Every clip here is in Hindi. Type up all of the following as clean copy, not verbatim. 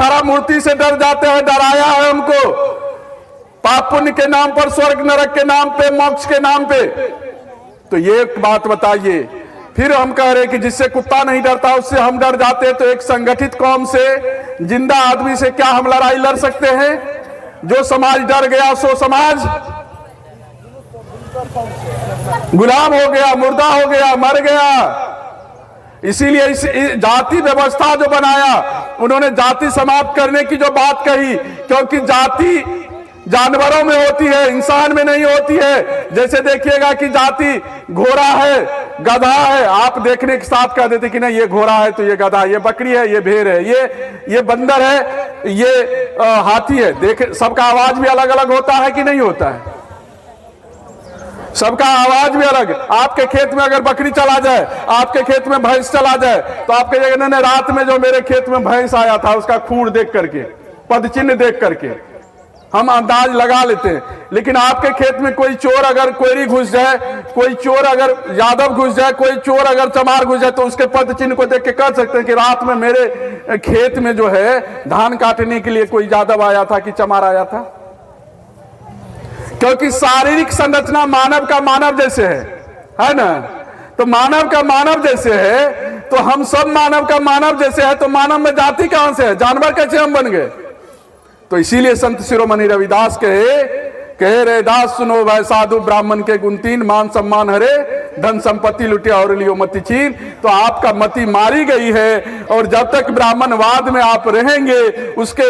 खड़ा मूर्ति से डर जाते हैं, डराया है हमको पाप पुण्य के नाम पर, स्वर्ग नरक के नाम पे, मोक्ष के नाम पे। तो ये एक बात बताइए, फिर हम कह रहे कि जिससे कुत्ता नहीं डरता उससे हम डर जाते, तो एक संगठित कौम से, जिंदा आदमी से क्या हम लड़ाई लड़ सकते हैं? जो समाज डर गया सो समाज गुलाम हो गया, मुर्दा हो गया, मर गया। इसीलिए इस जाति व्यवस्था जो बनाया, उन्होंने जाति समाप्त करने की जो बात कही, क्योंकि जाति जानवरों में होती है, इंसान में नहीं होती है। जैसे देखिएगा कि जाति घोड़ा है, गधा है, आप देखने के साथ कह देते कि नहीं ये घोड़ा है तो ये गधा है, ये बकरी है, ये भेड़ है, ये बंदर है, ये हाथी है। देख, सबका आवाज भी अलग अलग होता है कि नहीं होता है? सबका आवाज भी अलग। आपके खेत में अगर बकरी चला जाए, आपके खेत में भैंस चला जाए, तो आपके जगह ने रात में जो मेरे खेत में भैंस आया था उसका खूर देख करके, पद चिन्ह देख करके हम अंदाज लगा लेते हैं। लेकिन आपके खेत में कोई चोर अगर कोयरी घुस जाए, कोई चोर अगर यादव घुस जाए, कोई चोर अगर चमार घुस जाए, तो उसके पद चिन्ह को देख के कह सकते हैं कि रात में मेरे खेत में जो है धान काटने के लिए कोई यादव आया था कि चमार आया था। क्योंकि शारीरिक संरचना मानव का मानव जैसे है ना? तो मानव का मानव जैसे है, तो हम सब मानव का मानव जैसे है, तो मानव में जाति कहां से है? जानवर कैसे हम बन गए? तो इसीलिए संत शिरोमणि रविदास कहे रे दास सुनो भाई साधु ब्राह्मण के गुण तीन, मान सम्मान हरे धन संपत्ति लुटे और लियो मति छीन। तो आपका मति मारी गई है, और जब तक ब्राह्मणवाद में आप रहेंगे, उसके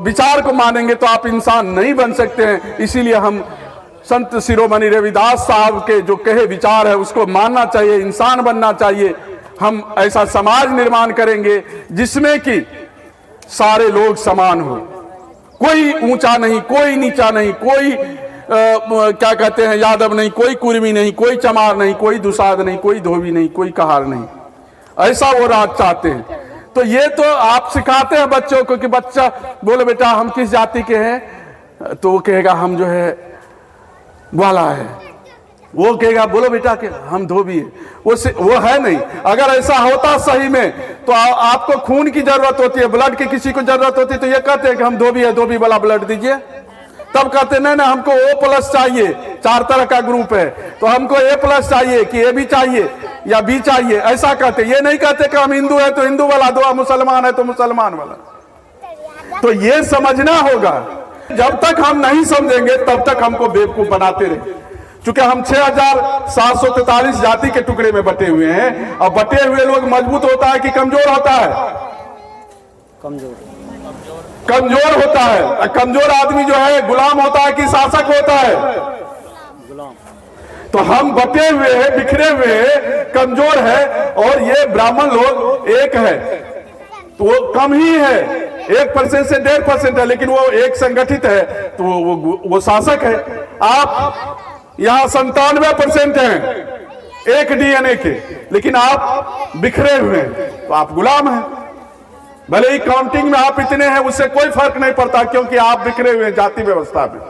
विचार को मानेंगे, तो आप इंसान नहीं बन सकते हैं। इसीलिए हम संत शिरोमणि रविदास साहब के जो कहे विचार है उसको मानना चाहिए, इंसान बनना चाहिए। हम ऐसा समाज निर्माण करेंगे जिसमें कि सारे लोग समान हो, कोई ऊंचा नहीं, कोई नीचा नहीं, कोई क्या कहते हैं यादव नहीं, कोई कुर्मी नहीं, कोई चमार नहीं, कोई दुसाध नहीं, कोई धोबी नहीं, कोई कहार नहीं। ऐसा वो राज चाहते हैं। तो ये तो आप सिखाते हैं बच्चों को कि बच्चा बोले बेटा हम किस जाति के हैं, तो वो कहेगा हम जो है ग्वाला है, वो कहेगा बोलो बेटा के हम धोबी है, वो है नहीं। अगर ऐसा होता सही में, तो आपको खून की जरूरत होती है, ब्लड की किसी को जरूरत होती है, तो ये कहते हैं कि हम धोबी है, धोबी वाला ब्लड दीजिए। तब कहते नहीं ना हमको O+ चाहिए, 4 तरह का ग्रुप है, तो हमको A+ चाहिए कि AB चाहिए या B चाहिए, ऐसा कहते। ये नहीं कहते कि हम हिंदू है तो हिंदू वाला दो, मुसलमान है तो मुसलमान वाला। तो ये समझना होगा। जब तक हम नहीं समझेंगे तब तक हमको बेवकूफ बनाते रहे। चूंकि हम 6743 जाति के टुकड़े में बटे हुए हैं, और बटे हुए लोग मजबूत होता है कि कमजोर होता है? कमजोर होता है। कमजोर आदमी जो है गुलाम होता है कि शासक होता है? गुलाम। तो हम बटे हुए हैं, बिखरे हुए हैं, कमजोर है, और ये ब्राह्मण लोग एक है, तो वो कम ही है, 1% से 1.5% है, लेकिन वो एक संगठित है, तो वो शासक है। आप यहां 97% हैं एक DNA के, लेकिन आप बिखरे हुए हैं, तो आप गुलाम हैं। भले ही काउंटिंग में आप इतने हैं, उससे कोई फर्क नहीं पड़ता, क्योंकि आप बिखरे हुए हैं जाति व्यवस्था में।